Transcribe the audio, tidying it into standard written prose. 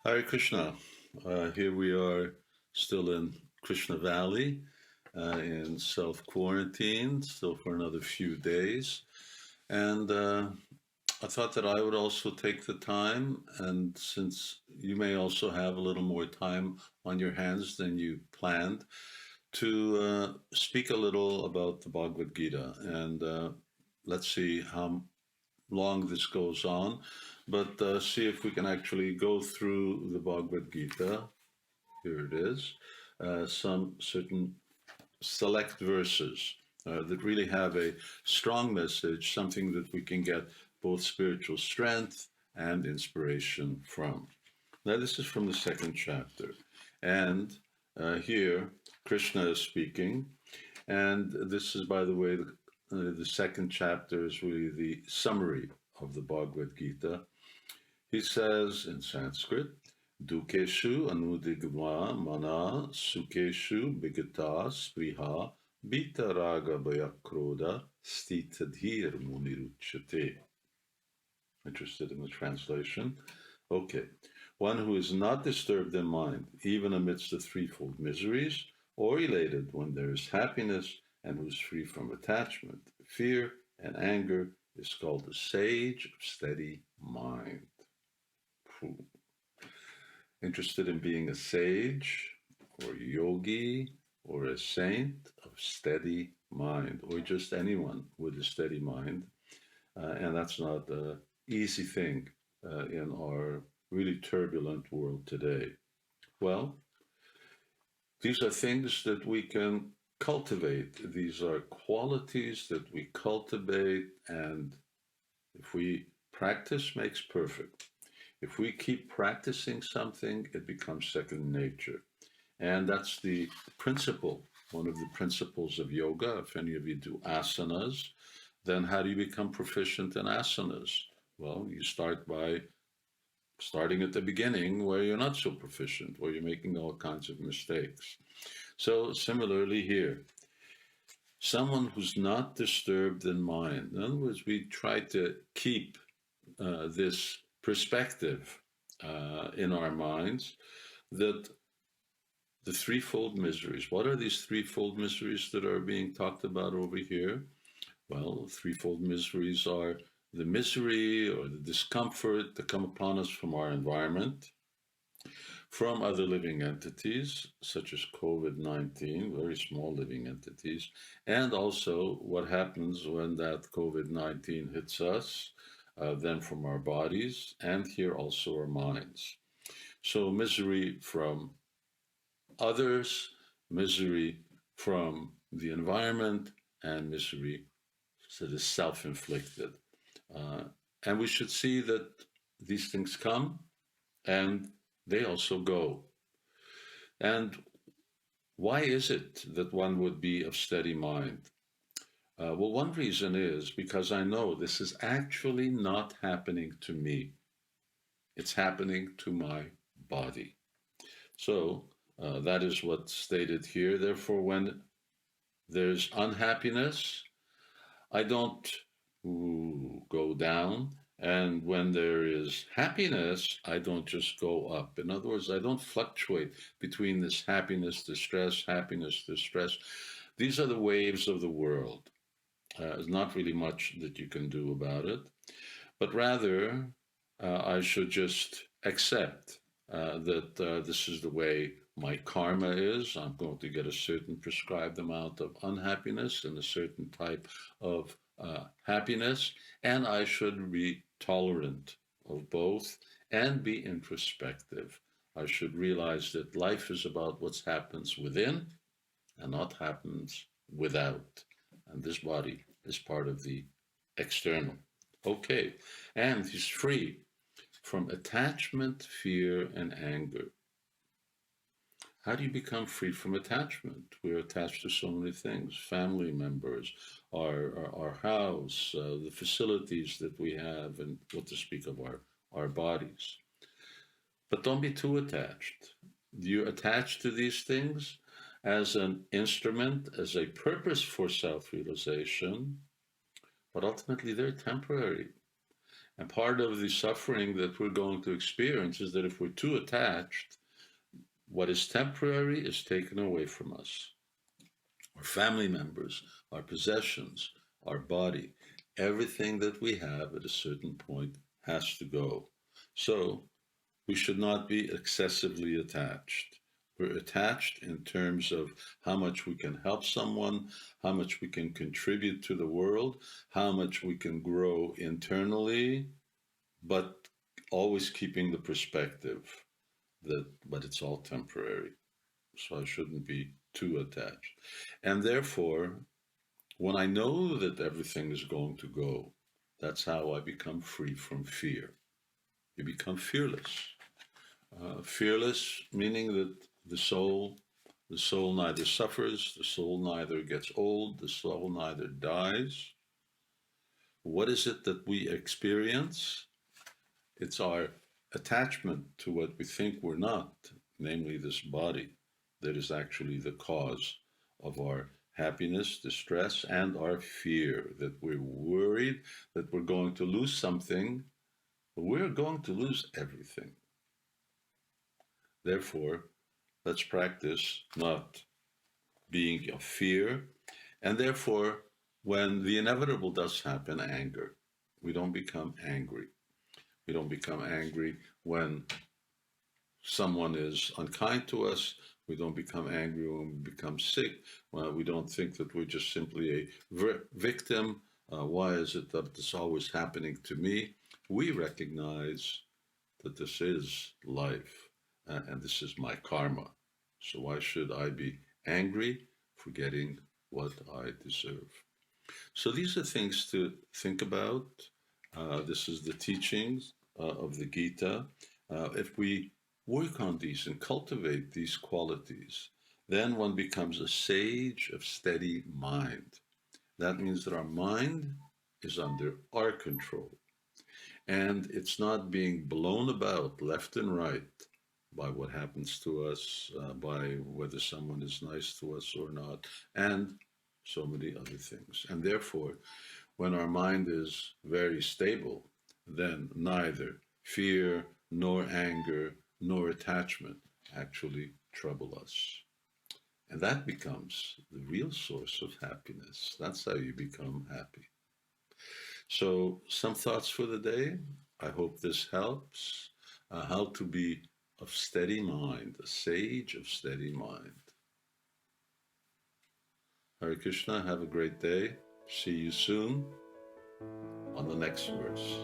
Hare Krishna. Here we are still in Krishna Valley in self quarantine, still for another few days. And I thought that I would also take the time, and since you may also have a little more time on your hands than you planned, to speak a little about the Bhagavad Gita. And let's see how long this goes on, but see if we can actually go through the Bhagavad Gita. Here it is. Some certain select verses that really have a strong message, something that we can get both spiritual strength and inspiration from. Now, this is from the second chapter. And here, Krishna is speaking. And this is, by the way, the second chapter is really the summary of the Bhagavad Gita. He says in Sanskrit, Dukeshu anudigva mana sukeshu bigata spriha bitaraga bayakroda stitadhir muniruchate. Interested in the translation? Okay. One who is not disturbed in mind, even amidst the threefold miseries, or elated when there is happiness, and who is free from attachment, fear, and anger, is called the sage of steady mind. Interested in being a sage, or a yogi, or a saint of steady mind, or just anyone with a steady mind. And that's not an easy thing in our really turbulent world today. Well, these are things that we can cultivate. These are qualities that we cultivate, and if we practice makes perfect. If we keep practicing something, it becomes second nature. And that's the principle, one of the principles of yoga. If any of you do asanas, then how do you become proficient in asanas? Well, you start by starting at the beginning where you're not so proficient, where you're making all kinds of mistakes. So similarly here, someone who's not disturbed in mind. In other words, we try to keep this perspective in our minds that the threefold miseries, what are these threefold miseries that are being talked about over here? Well, threefold miseries are the misery or the discomfort that come upon us from our environment, from other living entities, such as COVID-19, very small living entities, and also what happens when that COVID-19 hits us, then from our bodies, and here also our minds. So misery from others, misery from the environment, and misery that is self-inflicted. And we should see that these things come and they also go. And why is it that one would be of steady mind? Well, one reason is because I know this is actually not happening to me. It's happening to my body. So that is what's stated here. Therefore, when there's unhappiness, I don't go down. And when there is happiness, I don't just go up. In other words, I don't fluctuate between this happiness, distress, happiness, distress. These are the waves of the world. There's not really much that you can do about it, but rather I should just accept that this is the way my karma is. I'm going to get a certain prescribed amount of unhappiness and a certain type of happiness, and I should be tolerant of both and be introspective. I should realize that life is about what happens within and not happens without. And this body is part of the external. Okay, and he's free from attachment, fear, and anger. How do you become free from attachment? We're attached to so many things, family members, our house, the facilities that we have, and what to speak of our bodies. But don't be too attached. You attach to these things as an instrument, as a purpose for self-realization, but ultimately they're temporary. And part of the suffering that we're going to experience is that if we're too attached, what is temporary is taken away from us. Our family members, our possessions, our body, everything that we have at a certain point has to go. So we should not be excessively attached. We're attached in terms of how much we can help someone, how much we can contribute to the world, how much we can grow internally, but always keeping the perspective but it's all temporary. So I shouldn't be too attached. And therefore, when I know that everything is going to go, that's how I become free from fear. You become fearless. Fearless, meaning that the soul neither suffers, the soul neither gets old, the soul neither dies. What is it that we experience? It's our attachment to what we think we're not, namely this body, that is actually the cause of our happiness, distress, and our fear, that we're worried that we're going to lose something, but we're going to lose everything. Therefore, let's practice not being of fear. And therefore, when the inevitable does happen, anger, we don't become angry. We don't become angry when someone is unkind to us. We don't become angry when we become sick. We don't think that we're just simply a victim. Why is it that this always happening to me? We recognize that this is life and this is my karma. So why should I be angry for getting what I deserve? So these are things to think about. This is the teachings of the Gita. If we work on these and cultivate these qualities, then one becomes a sage of steady mind. That means that our mind is under our control and it's not being blown about left and right by what happens to us, by whether someone is nice to us or not, and so many other things. And therefore, when our mind is very stable, then neither fear, nor anger, nor attachment actually trouble us. And that becomes the real source of happiness. That's how you become happy. So, some thoughts for the day. I hope this helps. How to be of steady mind, a sage of steady mind. Hare Krishna, have a great day. See you soon on the next verse.